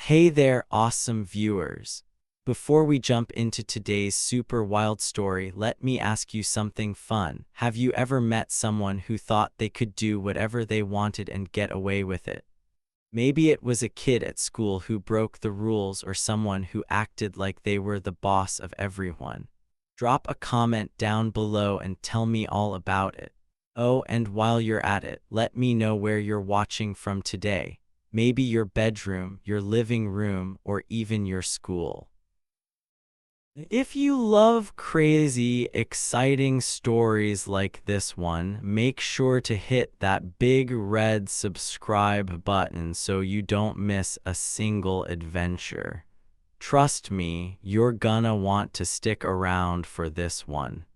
Hey there, awesome viewers. Before we jump into today's super wild story, let me ask you something fun. Have you ever met someone who thought they could do whatever they wanted and get away with it? Maybe it was a kid at school who broke the rules or someone who acted like they were the boss of everyone. Drop a comment down below and tell me all about it. Oh, and while you're at it, let me know where you're watching from today. Maybe your bedroom, your living room, or even your school. If you love crazy, exciting stories like this one, make sure to hit that big red subscribe button so you don't miss a single adventure. Trust me, you're gonna want to stick around for this one.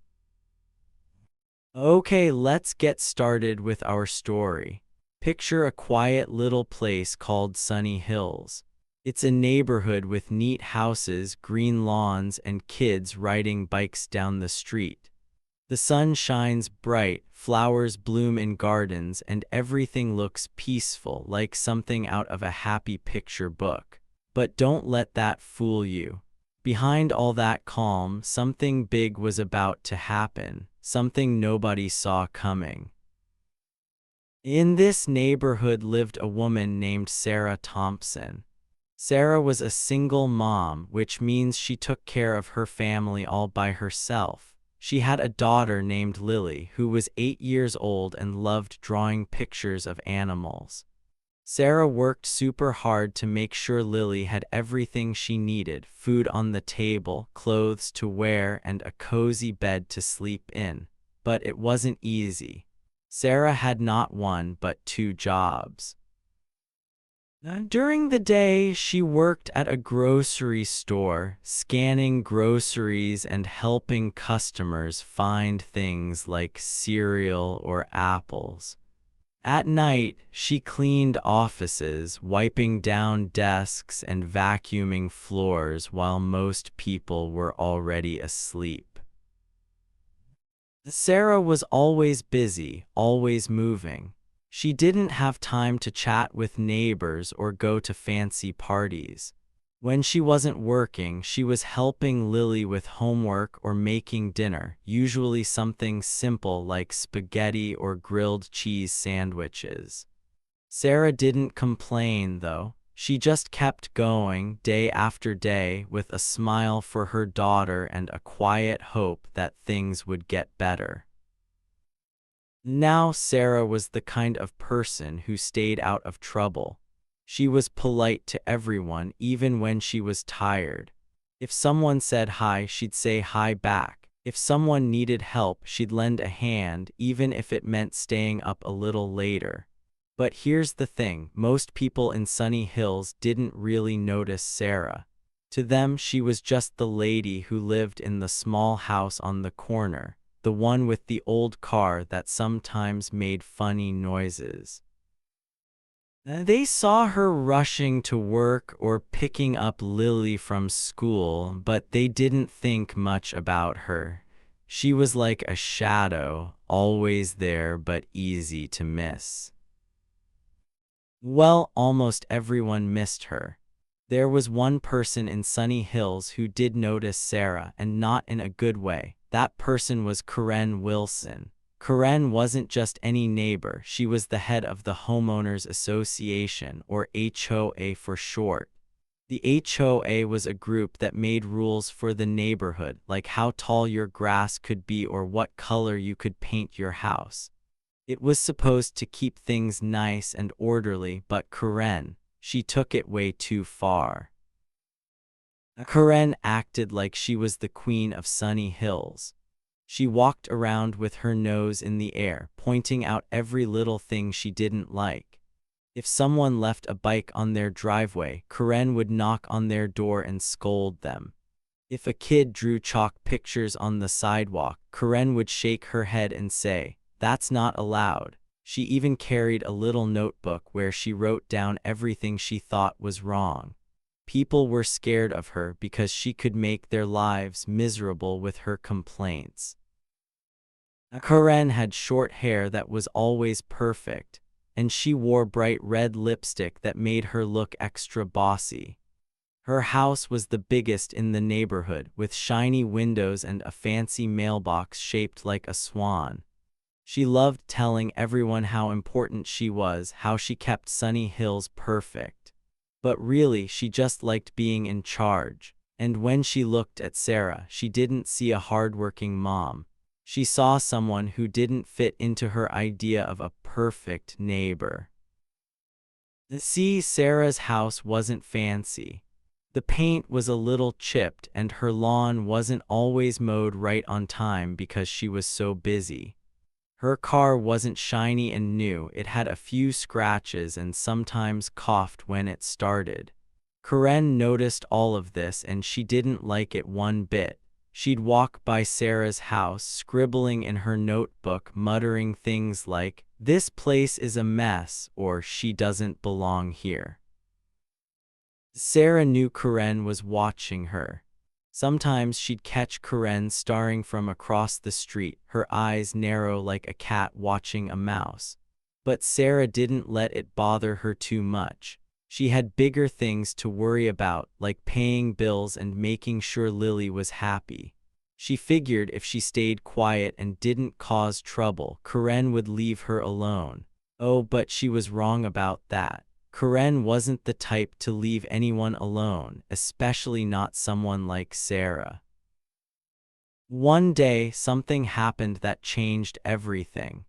Okay, let's get started with our story. Picture a quiet little place called Sunny Hills. It's a neighborhood with neat houses, green lawns, and kids riding bikes down the street. The sun shines bright, flowers bloom in gardens, and everything looks peaceful, like something out of a happy picture book. But don't let that fool you. Behind all that calm, something big was about to happen, something nobody saw coming. In this neighborhood lived a woman named Sarah Thompson. Sarah was a single mom, which means she took care of her family all by herself. She had a daughter named Lily, who was 8 years old and loved drawing pictures of animals. Sarah worked super hard to make sure Lily had everything she needed: food on the table, clothes to wear, and a cozy bed to sleep in. But it wasn't easy. Sarah had not one but two jobs. During the day, she worked at a grocery store, scanning groceries and helping customers find things like cereal or apples. At night, she cleaned offices, wiping down desks and vacuuming floors while most people were already asleep. Sarah was always busy, always moving. She didn't have time to chat with neighbors or go to fancy parties. When she wasn't working, she was helping Lily with homework or making dinner, usually something simple like spaghetti or grilled cheese sandwiches. Sarah didn't complain, though. She just kept going day after day with a smile for her daughter and a quiet hope that things would get better. Now Sarah was the kind of person who stayed out of trouble. She was polite to everyone even when she was tired. If someone said hi, she'd say hi back. If someone needed help, she'd lend a hand, even if it meant staying up a little later. But here's the thing, most people in Sunny Hills didn't really notice Sarah. To them, she was just the lady who lived in the small house on the corner, the one with the old car that sometimes made funny noises. They saw her rushing to work or picking up Lily from school, but they didn't think much about her. She was like a shadow, always there but easy to miss. Well, almost everyone missed her. There was one person in Sunny Hills who did notice Sarah, and not in a good way. That person was Karen Wilson. Karen wasn't just any neighbor, she was the head of the Homeowners Association, or HOA for short. The HOA was a group that made rules for the neighborhood, like how tall your grass could be or what color you could paint your house. It was supposed to keep things nice and orderly, but Karen, she took it way too far. Karen acted like she was the queen of Sunny Hills. She walked around with her nose in the air, pointing out every little thing she didn't like. If someone left a bike on their driveway, Karen would knock on their door and scold them. If a kid drew chalk pictures on the sidewalk, Karen would shake her head and say, "That's not allowed." She even carried a little notebook where she wrote down everything she thought was wrong. People were scared of her because she could make their lives miserable with her complaints. Karen had short hair that was always perfect, and she wore bright red lipstick that made her look extra bossy. Her house was the biggest in the neighborhood, with shiny windows and a fancy mailbox shaped like a swan. She loved telling everyone how important she was, how she kept Sunny Hills perfect. But really, she just liked being in charge. And when she looked at Sarah, she didn't see a hardworking mom. She saw someone who didn't fit into her idea of a perfect neighbor. See, Sarah's house wasn't fancy. The paint was a little chipped and her lawn wasn't always mowed right on time because she was so busy. Her car wasn't shiny and new, it had a few scratches and sometimes coughed when it started. Karen noticed all of this and she didn't like it one bit. She'd walk by Sarah's house, scribbling in her notebook, muttering things like, "This place is a mess," or "She doesn't belong here." Sarah knew Karen was watching her. Sometimes she'd catch Karen staring from across the street, her eyes narrow like a cat watching a mouse. But Sarah didn't let it bother her too much. She had bigger things to worry about, like paying bills and making sure Lily was happy. She figured if she stayed quiet and didn't cause trouble, Karen would leave her alone. Oh, but she was wrong about that. Karen wasn't the type to leave anyone alone, especially not someone like Sarah. One day, something happened that changed everything.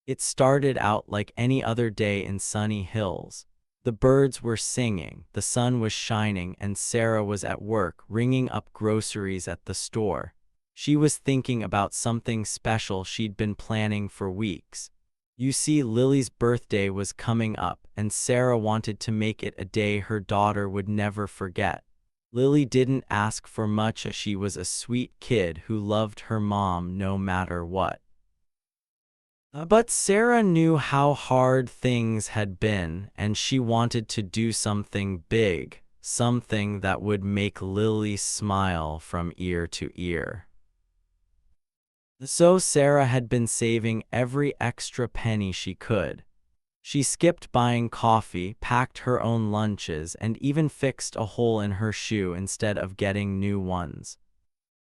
It started out like any other day in Sunny Hills. The birds were singing, the sun was shining, and Sarah was at work ringing up groceries at the store. She was thinking about something special she'd been planning for weeks. You see, Lily's birthday was coming up, and Sarah wanted to make it a day her daughter would never forget. Lily didn't ask for much. She was a sweet kid who loved her mom no matter what. But Sarah knew how hard things had been, and she wanted to do something big, something that would make Lily smile from ear to ear. So Sarah had been saving every extra penny she could. She skipped buying coffee, packed her own lunches, and even fixed a hole in her shoe instead of getting new ones.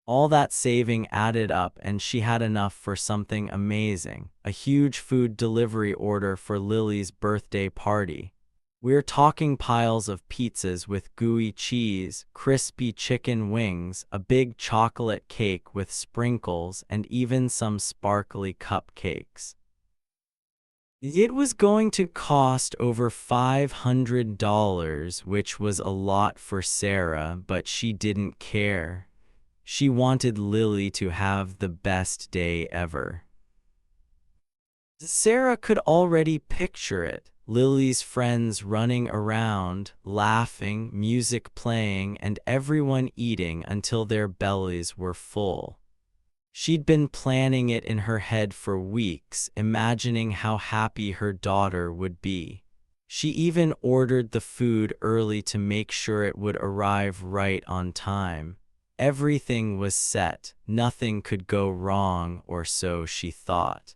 All that saving added up and she had enough for something amazing, a huge food delivery order for Lily's birthday party. We're talking piles of pizzas with gooey cheese, crispy chicken wings, a big chocolate cake with sprinkles, and even some sparkly cupcakes. It was going to cost over $500, which was a lot for Sarah, but she didn't care. She wanted Lily to have the best day ever. Sarah could already picture it. Lily's friends running around, laughing, music playing, and everyone eating until their bellies were full. She'd been planning it in her head for weeks, imagining how happy her daughter would be. She even ordered the food early to make sure it would arrive right on time. Everything was set, nothing could go wrong, or so she thought.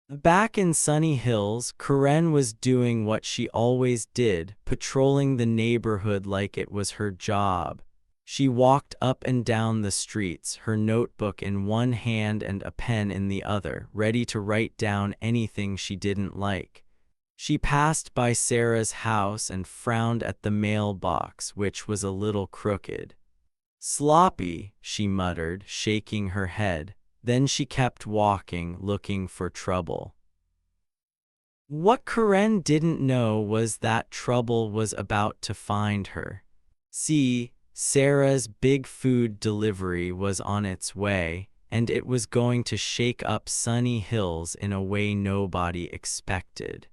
Back in Sunny Hills, Karen was doing what she always did, patrolling the neighborhood like it was her job. She walked up and down the streets, her notebook in one hand and a pen in the other, ready to write down anything she didn't like. She passed by Sarah's house and frowned at the mailbox, which was a little crooked. "Sloppy," she muttered, shaking her head. Then she kept walking, looking for trouble. What Karen didn't know was that trouble was about to find her. See, Sarah's big food delivery was on its way, and it was going to shake up Sunny Hills in a way nobody expected.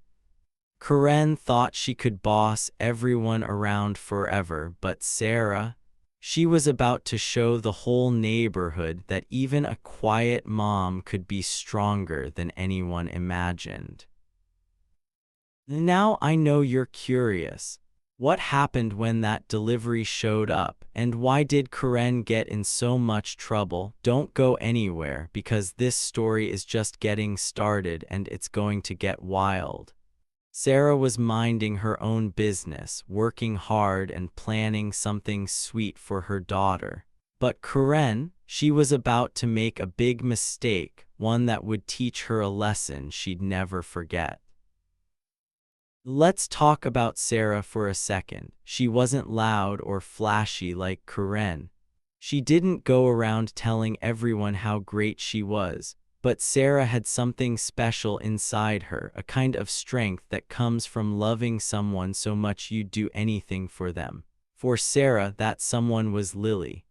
Karen thought she could boss everyone around forever, but Sarah, she was about to show the whole neighborhood that even a quiet mom could be stronger than anyone imagined. Now I know you're curious. What happened when that delivery showed up, and why did Karen get in so much trouble? Don't go anywhere, because this story is just getting started and it's going to get wild. Sarah was minding her own business, working hard and planning something sweet for her daughter. But Karen, she was about to make a big mistake, one that would teach her a lesson she'd never forget. Let's talk about Sarah for a second. She wasn't loud or flashy like Karen. She didn't go around telling everyone how great she was. But Sarah had something special inside her, a kind of strength that comes from loving someone so much you'd do anything for them. For Sarah, that someone was Lily.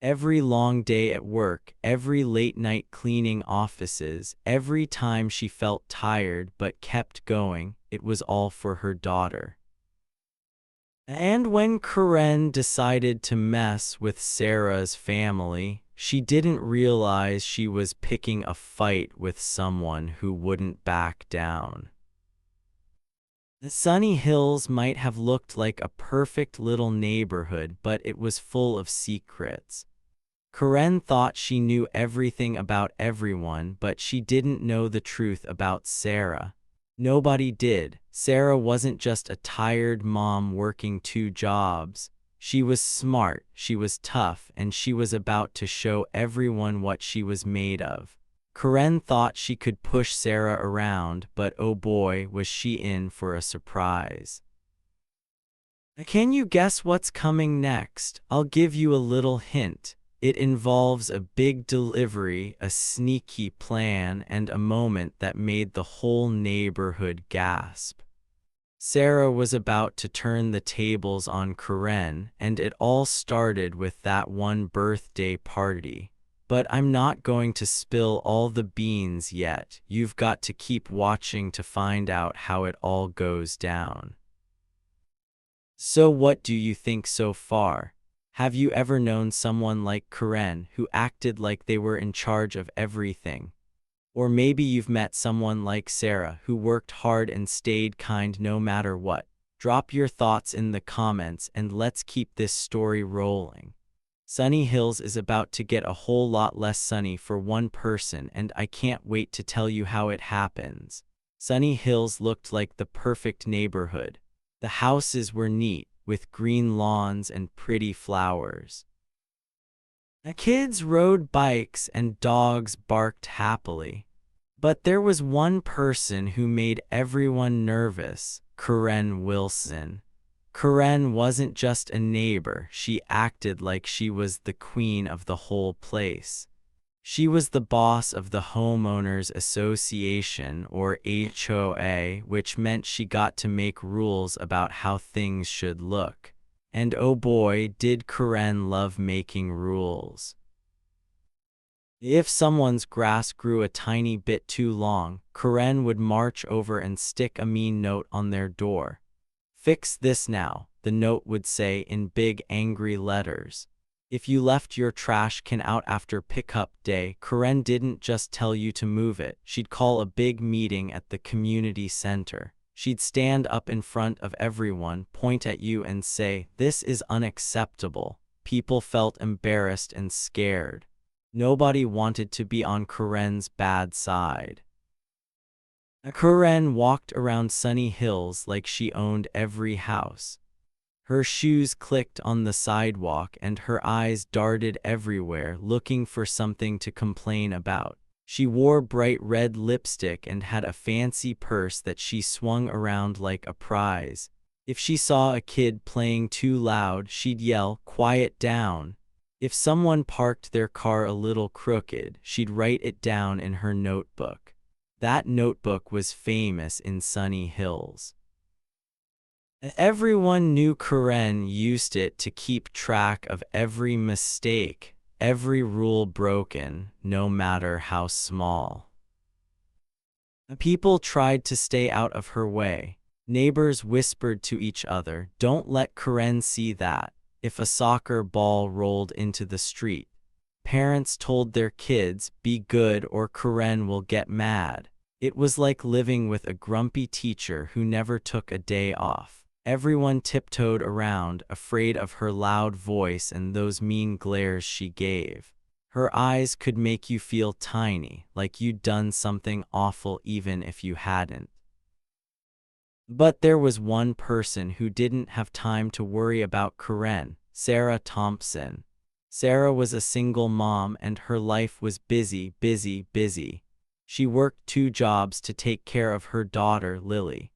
Every long day at work, every late night cleaning offices, every time she felt tired but kept going, it was all for her daughter. And when Karen decided to mess with Sarah's family, she didn't realize she was picking a fight with someone who wouldn't back down. The Sunny Hills might have looked like a perfect little neighborhood, but it was full of secrets. Karen thought she knew everything about everyone, but she didn't know the truth about Sarah. Nobody did. Sarah wasn't just a tired mom working 2 jobs. She was smart, she was tough, and she was about to show everyone what she was made of. Karen thought she could push Sarah around, but oh boy, was she in for a surprise. Can you guess what's coming next? I'll give you a little hint. It involves a big delivery, a sneaky plan, and a moment that made the whole neighborhood gasp. Sarah was about to turn the tables on Karen, and it all started with that one birthday party. But I'm not going to spill all the beans yet. You've got to keep watching to find out how it all goes down. So what do you think so far? Have you ever known someone like Karen who acted like they were in charge of everything? Or maybe you've met someone like Sarah who worked hard and stayed kind no matter what. Drop your thoughts in the comments and let's keep this story rolling. Sunny Hills is about to get a whole lot less sunny for one person, and I can't wait to tell you how it happens. Sunny Hills looked like the perfect neighborhood. The houses were neat, with green lawns and pretty flowers. The kids rode bikes and dogs barked happily. But there was one person who made everyone nervous, Karen Wilson. Karen wasn't just a neighbor, she acted like she was the queen of the whole place. She was the boss of the Homeowners Association, or HOA, which meant she got to make rules about how things should look. And oh boy, did Karen love making rules. If someone's grass grew a tiny bit too long, Karen would march over and stick a mean note on their door. "Fix this now," the note would say in big angry letters. If you left your trash can out after pickup day, Karen didn't just tell you to move it. She'd call a big meeting at the community center. She'd stand up in front of everyone, point at you and say, "This is unacceptable." People felt embarrassed and scared. Nobody wanted to be on Karen's bad side. Karen walked around Sunny Hills like she owned every house. Her shoes clicked on the sidewalk and her eyes darted everywhere, looking for something to complain about. She wore bright red lipstick and had a fancy purse that she swung around like a prize. If she saw a kid playing too loud, she'd yell, "Quiet down." If someone parked their car a little crooked, she'd write it down in her notebook. That notebook was famous in Sunny Hills. Everyone knew Karen used it to keep track of every mistake, every rule broken, no matter how small. People tried to stay out of her way. Neighbors whispered to each other, "Don't let Karen see that." If a soccer ball rolled into the street, parents told their kids, "Be good or Karen will get mad." It was like living with a grumpy teacher who never took a day off. Everyone tiptoed around, afraid of her loud voice and those mean glares she gave. Her eyes could make you feel tiny, like you'd done something awful even if you hadn't. But there was one person who didn't have time to worry about Karen, Sarah Thompson. Sarah was a single mom and her life was busy, busy, busy. She worked 2 jobs to take care of her daughter, Lily.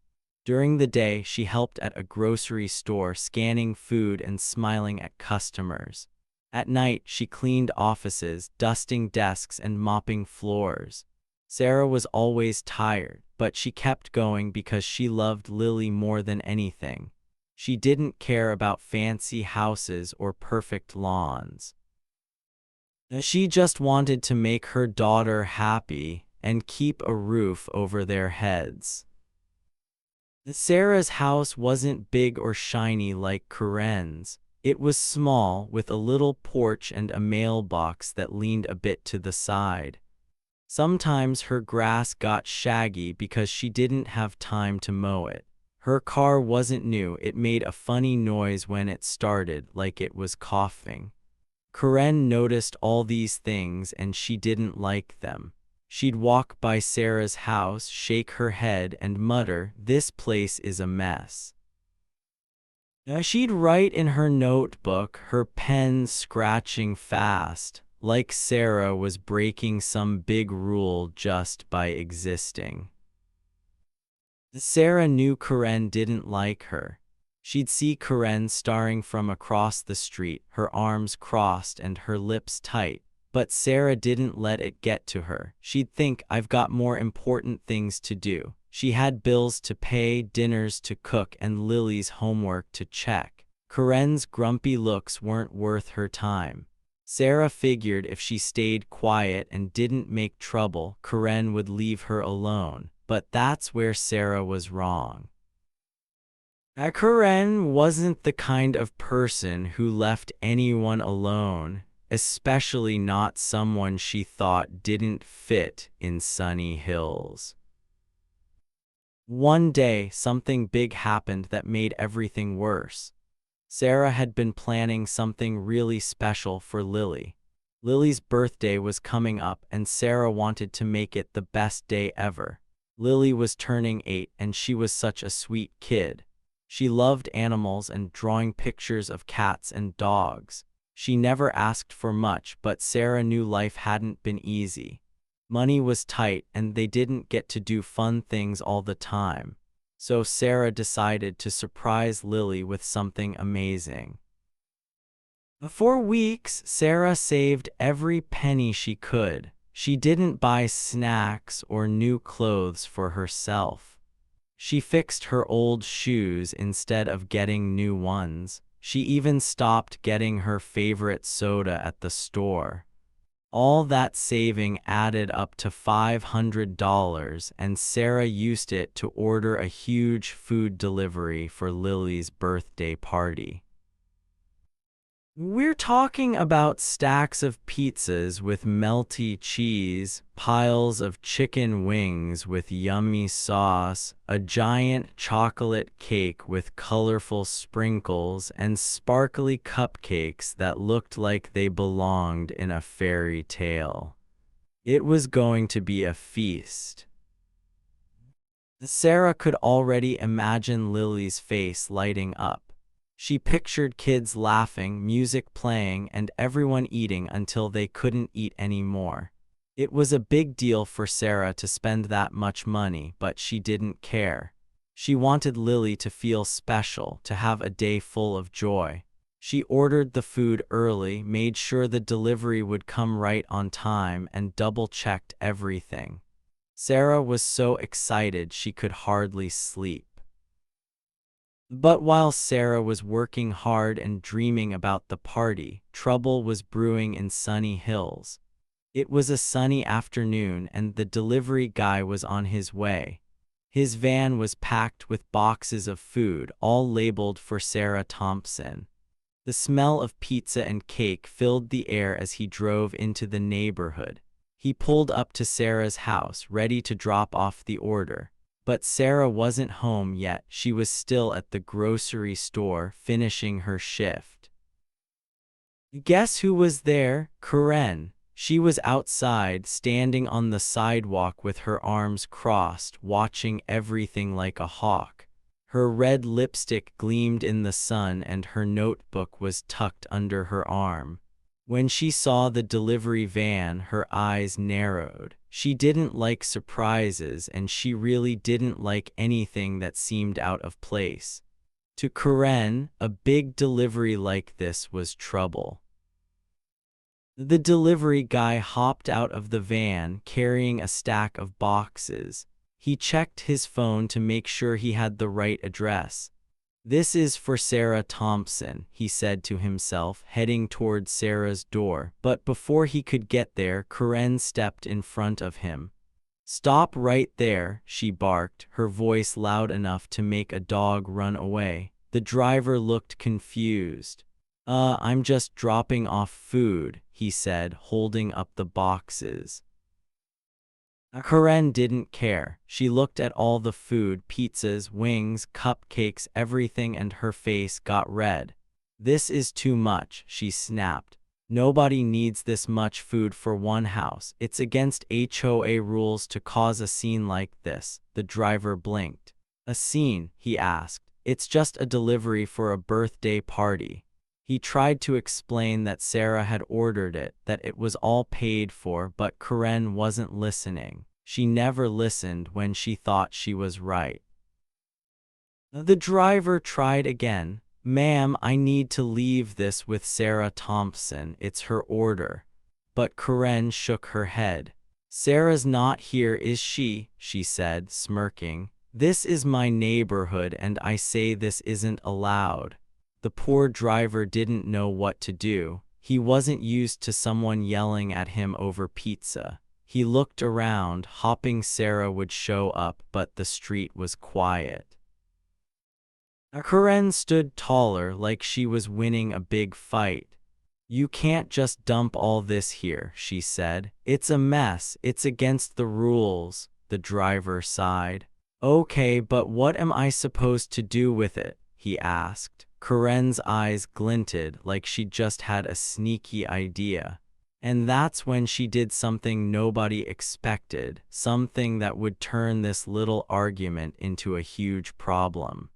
During the day, she helped at a grocery store, scanning food and smiling at customers. At night, she cleaned offices, dusting desks and mopping floors. Sarah was always tired, but she kept going because she loved Lily more than anything. She didn't care about fancy houses or perfect lawns. She just wanted to make her daughter happy and keep a roof over their heads. Sarah's house wasn't big or shiny like Karen's. It was small, with a little porch and a mailbox that leaned a bit to the side. Sometimes her grass got shaggy because she didn't have time to mow it. Her car wasn't new, it made a funny noise when it started, like it was coughing. Karen noticed all these things and she didn't like them. She'd walk by Sarah's house, shake her head, and mutter, "This place is a mess." She'd write in her notebook, her pen scratching fast, like Sarah was breaking some big rule just by existing. Sarah knew Karen didn't like her. She'd see Karen staring from across the street, her arms crossed and her lips tight. But Sarah didn't let it get to her. She'd think, "I've got more important things to do." She had bills to pay, dinners to cook, and Lily's homework to check. Karen's grumpy looks weren't worth her time. Sarah figured if she stayed quiet and didn't make trouble, Karen would leave her alone. But that's where Sarah was wrong. Karen wasn't the kind of person who left anyone alone, especially not someone she thought didn't fit in Sunny Hills. One day, something big happened that made everything worse. Sarah had been planning something really special for Lily. Lily's birthday was coming up and Sarah wanted to make it the best day ever. Lily was turning 8 and she was such a sweet kid. She loved animals and drawing pictures of cats and dogs. She never asked for much, but Sarah knew life hadn't been easy. Money was tight and they didn't get to do fun things all the time. So Sarah decided to surprise Lily with something amazing. For weeks, Sarah saved every penny she could. She didn't buy snacks or new clothes for herself. She fixed her old shoes instead of getting new ones. She even stopped getting her favorite soda at the store. All that saving added up to $500, and Sarah used it to order a huge food delivery for Lily's birthday party. We're talking about stacks of pizzas with melty cheese, piles of chicken wings with yummy sauce, a giant chocolate cake with colorful sprinkles, and sparkly cupcakes that looked like they belonged in a fairy tale. It was going to be a feast. Sarah could already imagine Lily's face lighting up. She pictured kids laughing, music playing, and everyone eating until they couldn't eat anymore. It was a big deal for Sarah to spend that much money, but she didn't care. She wanted Lily to feel special, to have a day full of joy. She ordered the food early, made sure the delivery would come right on time, and double-checked everything. Sarah was so excited she could hardly sleep. But while Sarah was working hard and dreaming about the party, trouble was brewing in Sunny Hills. It was a sunny afternoon and the delivery guy was on his way. His van was packed with boxes of food, all labeled for Sarah Thompson. The smell of pizza and cake filled the air as he drove into the neighborhood. He pulled up to Sarah's house, ready to drop off the order. But Sarah wasn't home yet. She was still at the grocery store finishing her shift. Guess who was there? Karen. She was outside, standing on the sidewalk with her arms crossed, watching everything like a hawk. Her red lipstick gleamed in the sun and her notebook was tucked under her arm. When she saw the delivery van, her eyes narrowed. She didn't like surprises, and she really didn't like anything that seemed out of place. To Karen, a big delivery like this was trouble. The delivery guy hopped out of the van carrying a stack of boxes. He checked his phone to make sure he had the right address. "This is for Sarah Thompson," he said to himself, heading toward Sarah's door. But before he could get there, Karen stepped in front of him. "Stop right there," she barked, her voice loud enough to make a dog run away. The driver looked confused. I'm just dropping off food," he said, holding up the boxes. Karen didn't care. She looked at all the food, pizzas, wings, cupcakes, everything, and her face got red. "This is too much," she snapped. "Nobody needs this much food for one house. It's against HOA rules to cause a scene like this." The driver blinked. "A scene?" he asked. "It's just a delivery for a birthday party." He tried to explain that Sarah had ordered it, that it was all paid for, but Karen wasn't listening. She never listened when she thought she was right. The driver tried again. "Ma'am, I need to leave this with Sarah Thompson. It's her order." But Karen shook her head. "Sarah's not here, is she?" she said, smirking. "This is my neighborhood and I say this isn't allowed." The poor driver didn't know what to do. He wasn't used to someone yelling at him over pizza. He looked around, hoping Sarah would show up, but the street was quiet. Karen stood taller, like she was winning a big fight. "You can't just dump all this here," she said. "It's a mess. It's against the rules." The driver sighed. "Okay, but what am I supposed to do with it?" he asked. Karen's eyes glinted like she just had a sneaky idea. And that's when she did something nobody expected, something that would turn this little argument into a huge problem.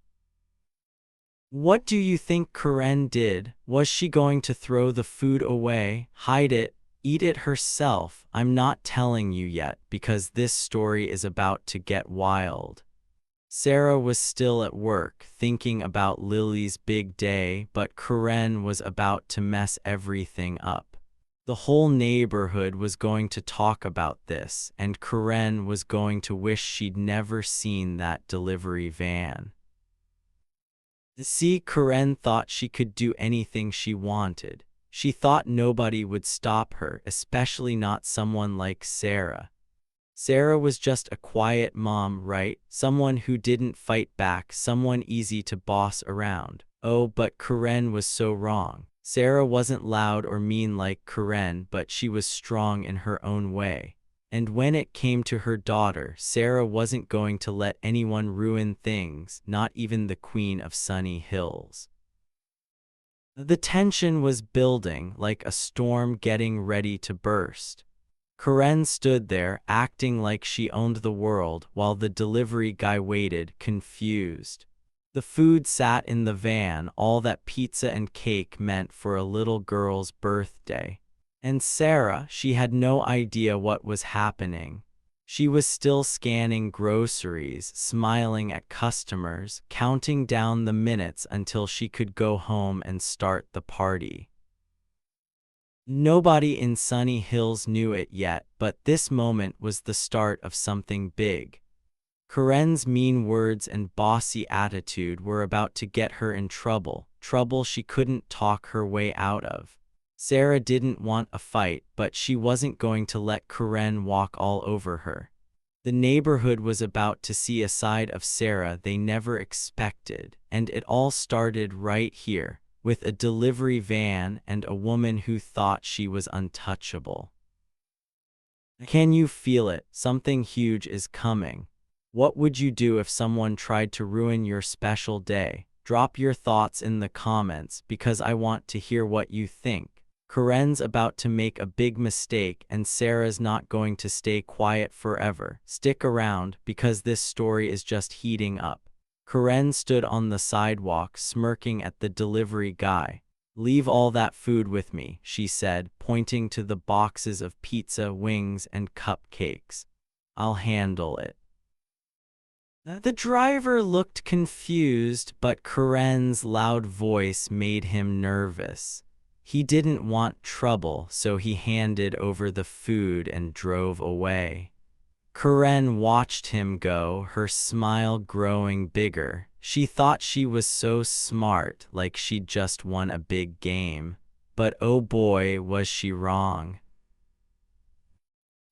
What do you think Karen did? Was she going to throw the food away, hide it, eat it herself? I'm not telling you yet, because this story is about to get wild. Sarah was still at work, thinking about Lily's big day, but Karen was about to mess everything up. The whole neighborhood was going to talk about this, and Karen was going to wish she'd never seen that delivery van. See, Karen thought she could do anything she wanted. She thought nobody would stop her, especially not someone like Sarah. Sarah was just a quiet mom, right? Someone who didn't fight back, someone easy to boss around. Oh, but Karen was so wrong. Sarah wasn't loud or mean like Karen, but she was strong in her own way. And when it came to her daughter, Sarah wasn't going to let anyone ruin things, not even the Queen of Sunny Hills. The tension was building, like a storm getting ready to burst. Karen stood there, acting like she owned the world, while the delivery guy waited, confused. The food sat in the van, all that pizza and cake meant for a little girl's birthday. And Sarah, she had no idea what was happening. She was still scanning groceries, smiling at customers, counting down the minutes until she could go home and start the party. Nobody in Sunny Hills knew it yet, but this moment was the start of something big. Karen's mean words and bossy attitude were about to get her in trouble, trouble she couldn't talk her way out of. Sarah didn't want a fight, but she wasn't going to let Karen walk all over her. The neighborhood was about to see a side of Sarah they never expected, and it all started right here, with a delivery van and a woman who thought she was untouchable. Can you feel it? Something huge is coming. What would you do if someone tried to ruin your special day? Drop your thoughts in the comments because I want to hear what you think. Karen's about to make a big mistake and Sarah's not going to stay quiet forever. Stick around because this story is just heating up. Karen stood on the sidewalk smirking at the delivery guy. "Leave all that food with me," she said, pointing to the boxes of pizza, wings, and cupcakes. "I'll handle it." The driver looked confused, but Karen's loud voice made him nervous. He didn't want trouble, so he handed over the food and drove away. Karen watched him go, her smile growing bigger. She thought she was so smart, like she'd just won a big game. But oh boy, was she wrong.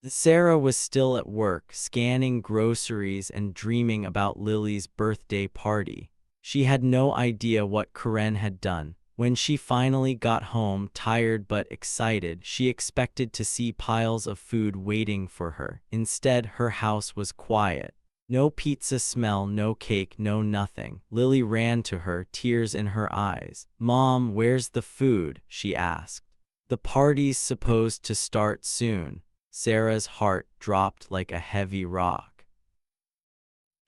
Sarah was still at work, scanning groceries and dreaming about Lily's birthday party. She had no idea what Karen had done. When she finally got home, tired but excited, she expected to see piles of food waiting for her. Instead, her house was quiet. No pizza smell, no cake, no nothing. Lily ran to her, tears in her eyes. "Mom, where's the food?" she asked. "The party's supposed to start soon." Sarah's heart dropped like a heavy rock.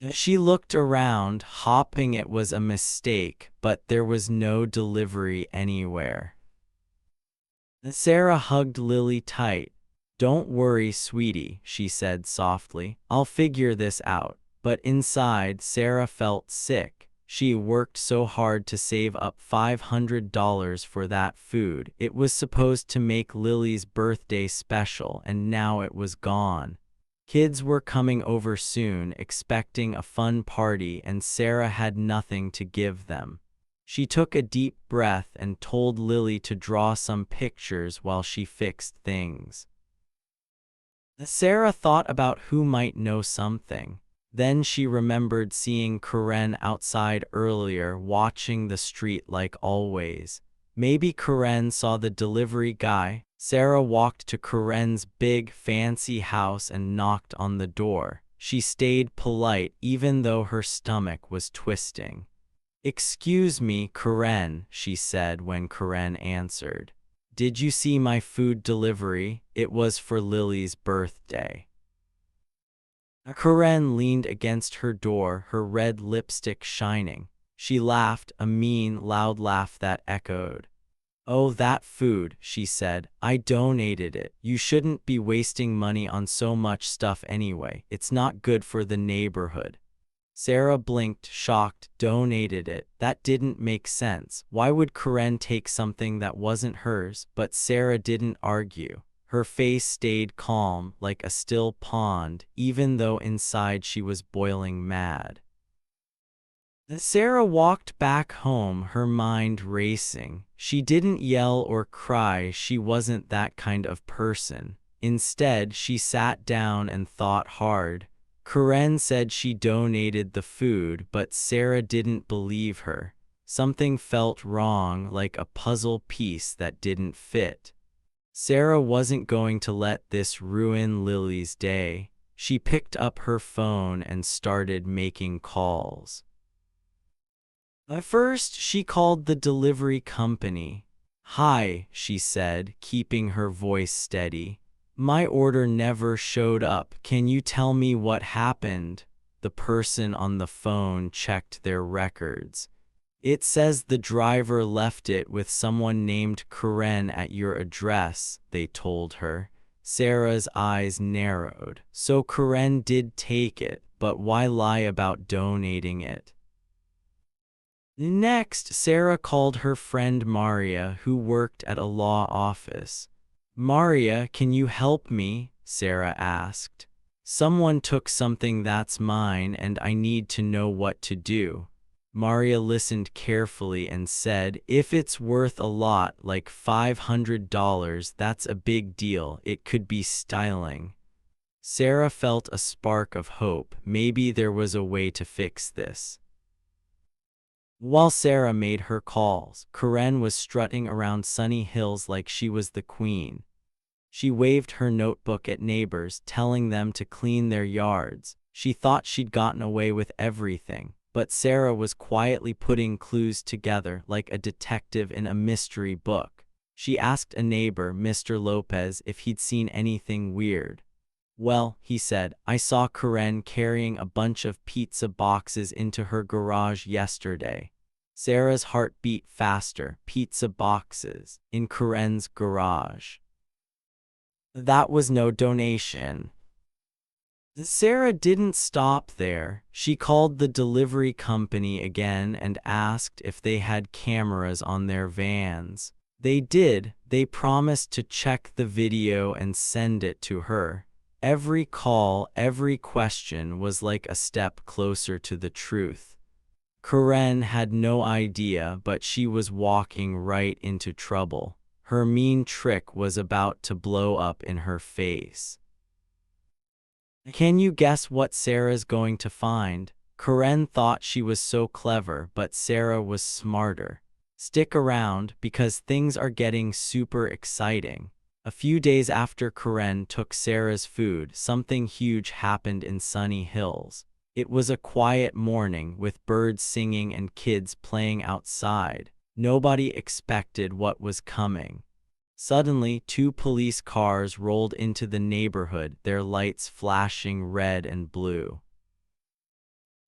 She looked around, hoping it was a mistake, but there was no delivery anywhere. Sarah hugged Lily tight. "Don't worry, sweetie," she said softly. "I'll figure this out." But inside, Sarah felt sick. She worked so hard to save up $500 for that food. It was supposed to make Lily's birthday special, and now it was gone. Kids were coming over soon, expecting a fun party, and Sarah had nothing to give them. She took a deep breath and told Lily to draw some pictures while she fixed things. Sarah thought about who might know something. Then she remembered seeing Karen outside earlier, watching the street like always. Maybe Karen saw the delivery guy. Sarah walked to Karen's big, fancy house and knocked on the door. She stayed polite even though her stomach was twisting. "Excuse me, Karen," she said when Karen answered. "Did you see my food delivery? It was for Lily's birthday." Karen leaned against her door, her red lipstick shining. She laughed, a mean, loud laugh that echoed. "Oh, that food," she said. "I donated it. You shouldn't be wasting money on so much stuff anyway. It's not good for the neighborhood." Sarah blinked, shocked. Donated it? That didn't make sense. Why would Karen take something that wasn't hers? But Sarah didn't argue. Her face stayed calm, like a still pond, even though inside she was boiling mad. Sarah walked back home, her mind racing. She didn't yell or cry, she wasn't that kind of person. Instead, she sat down and thought hard. Karen said she donated the food, but Sarah didn't believe her. Something felt wrong, like a puzzle piece that didn't fit. Sarah wasn't going to let this ruin Lily's day. She picked up her phone and started making calls. At first, she called the delivery company. "Hi," she said, keeping her voice steady. "My order never showed up. Can you tell me what happened?" The person on the phone checked their records. "It says the driver left it with someone named Karen at your address," they told her. Sarah's eyes narrowed. So Karen did take it, but why lie about donating it? Next, Sarah called her friend Maria, who worked at a law office. "Maria, can you help me?" Sarah asked. "Someone took something that's mine and I need to know what to do." Maria listened carefully and said, "If it's worth a lot, like $500, that's a big deal. It could be styling." Sarah felt a spark of hope. Maybe there was a way to fix this. While Sarah made her calls, Karen was strutting around Sunny Hills like she was the queen. She waved her notebook at neighbors, telling them to clean their yards. She thought she'd gotten away with everything, but Sarah was quietly putting clues together like a detective in a mystery book. She asked a neighbor, Mr. Lopez, if he'd seen anything weird. Well, he said, I saw Karen carrying a bunch of pizza boxes into her garage yesterday. Sarah's heart beat faster. Pizza boxes in Karen's garage. That was no donation. Sarah didn't stop there. She called the delivery company again and asked if they had cameras on their vans. They did. They promised to check the video and send it to her. Every call, every question was like a step closer to the truth. Karen had no idea, but she was walking right into trouble. Her mean trick was about to blow up in her face. Can you guess what Sarah's going to find? Karen thought she was so clever, but Sarah was smarter. Stick around, because things are getting super exciting. A few days after Karen took Sarah's food, something huge happened in Sunny Hills. It was a quiet morning with birds singing and kids playing outside. Nobody expected what was coming. Suddenly, 2 police cars rolled into the neighborhood, their lights flashing red and blue.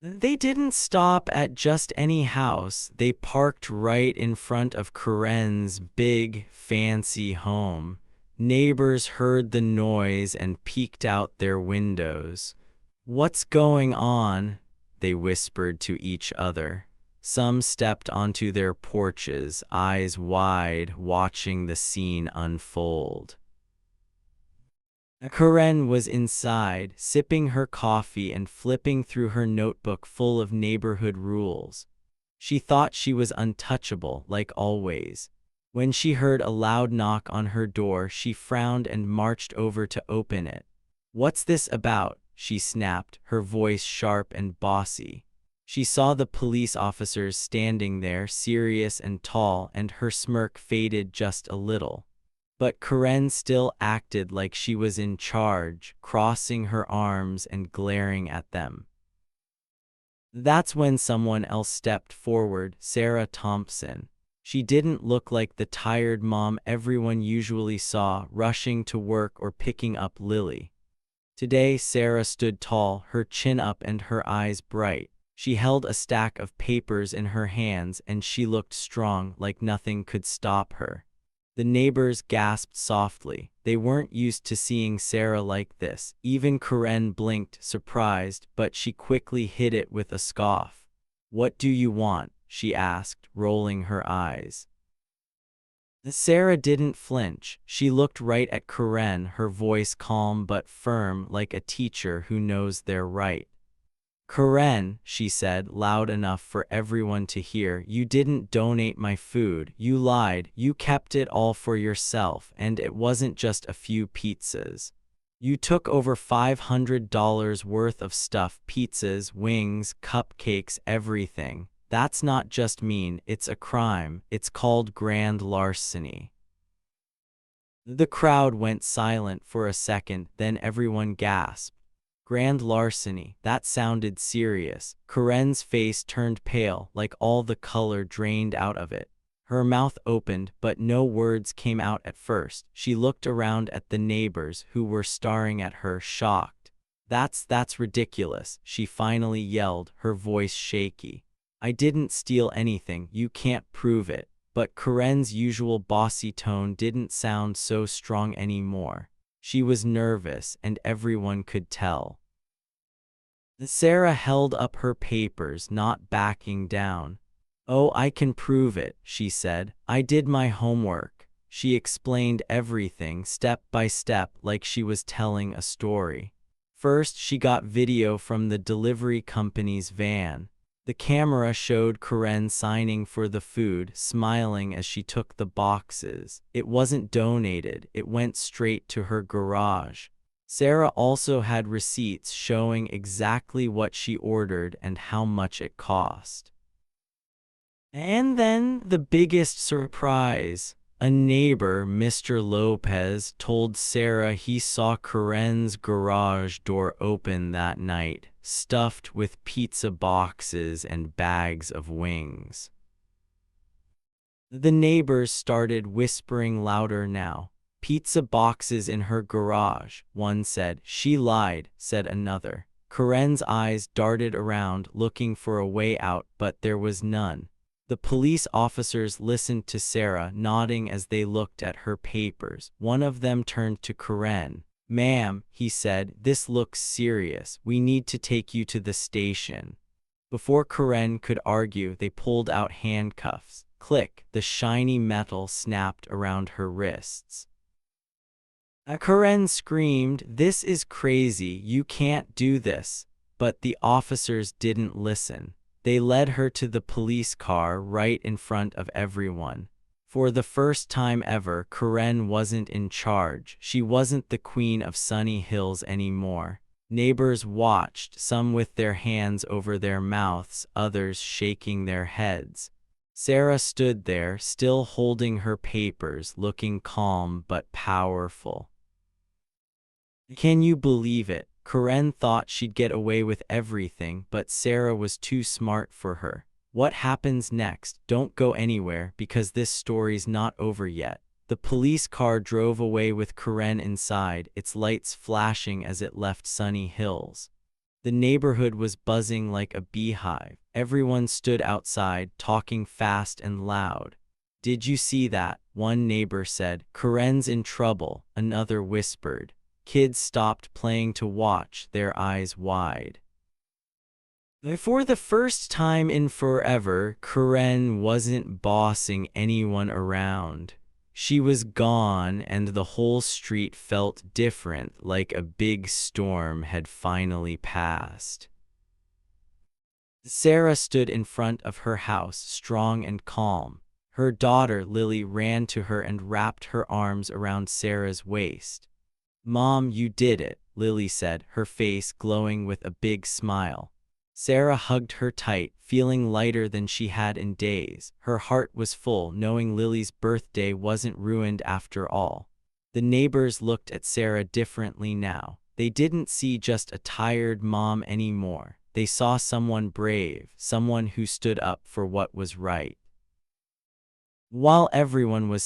They didn't stop at just any house. They parked right in front of Karen's big, fancy home. Neighbors heard the noise and peeked out their windows. "What's going on?" they whispered to each other. Some stepped onto their porches, eyes wide, watching the scene unfold. Karen was inside, sipping her coffee and flipping through her notebook full of neighborhood rules. She thought she was untouchable, like always. When she heard a loud knock on her door, she frowned and marched over to open it. "What's this about?" she snapped, her voice sharp and bossy. She saw the police officers standing there, serious and tall, and her smirk faded just a little. But Karen still acted like she was in charge, crossing her arms and glaring at them. That's when someone else stepped forward, Sarah Thompson. She didn't look like the tired mom everyone usually saw, rushing to work or picking up Lily. Today, Sarah stood tall, her chin up and her eyes bright. She held a stack of papers in her hands and she looked strong, like nothing could stop her. The neighbors gasped softly. They weren't used to seeing Sarah like this. Even Karen blinked, surprised, but she quickly hid it with a scoff. "What do you want?" she asked, rolling her eyes. Sarah didn't flinch. She looked right at Karen, her voice calm but firm, like a teacher who knows they're right. "Karen," she said, loud enough for everyone to hear, "you didn't donate my food. You lied. You kept it all for yourself, and it wasn't just a few pizzas. You took over $500 worth of stuff, pizzas, wings, cupcakes, everything. That's not just mean, it's a crime. It's called grand larceny." The crowd went silent for a second, then everyone gasped. Grand larceny, that sounded serious. Karen's face turned pale, like all the color drained out of it. Her mouth opened, but no words came out at first. She looked around at the neighbors who were staring at her, shocked. That's ridiculous," she finally yelled, her voice shaky. "I didn't steal anything, you can't prove it." But Karen's usual bossy tone didn't sound so strong anymore. She was nervous, and everyone could tell. Sarah held up her papers, not backing down. "Oh, I can prove it," she said. "I did my homework." She explained everything step by step, like she was telling a story. First, she got video from the delivery company's van. The camera showed Karen signing for the food, smiling as she took the boxes. It wasn't donated, it went straight to her garage. Sarah also had receipts showing exactly what she ordered and how much it cost. And then the biggest surprise. A neighbor, Mr. Lopez, told Sarah he saw Karen's garage door open that night, stuffed with pizza boxes and bags of wings. The neighbors started whispering louder now. Pizza boxes in her garage, one said. She lied, said another. Karen's eyes darted around, looking for a way out, but there was none. The police officers listened to Sarah, nodding as they looked at her papers. One of them turned to Karen. "Ma'am," he said, "this looks serious. We need to take you to the station." Before Karen could argue, they pulled out handcuffs. Click, the shiny metal snapped around her wrists. Karen screamed, "This is crazy, you can't do this." But the officers didn't listen. They led her to the police car right in front of everyone. For the first time ever, Karen wasn't in charge. She wasn't the queen of Sunny Hills anymore. Neighbors watched, some with their hands over their mouths, others shaking their heads. Sarah stood there, still holding her papers, looking calm but powerful. Can you believe it? Karen thought she'd get away with everything, but Sarah was too smart for her. What happens next? Don't go anywhere, because this story's not over yet. The police car drove away with Karen inside, its lights flashing as it left Sunny Hills. The neighborhood was buzzing like a beehive. Everyone stood outside, talking fast and loud. "Did you see that?" One neighbor said. "Karen's in trouble," another whispered. Kids stopped playing to watch, their eyes wide. For the first time in forever, Karen wasn't bossing anyone around. She was gone, and the whole street felt different, like a big storm had finally passed. Sarah stood in front of her house, strong and calm. Her daughter, Lily, ran to her and wrapped her arms around Sarah's waist. "Mom, you did it," Lily said, her face glowing with a big smile. Sarah hugged her tight, feeling lighter than she had in days. Her heart was full, knowing Lily's birthday wasn't ruined after all. The neighbors looked at Sarah differently now. They didn't see just a tired mom anymore. They saw someone brave, someone who stood up for what was right. While everyone was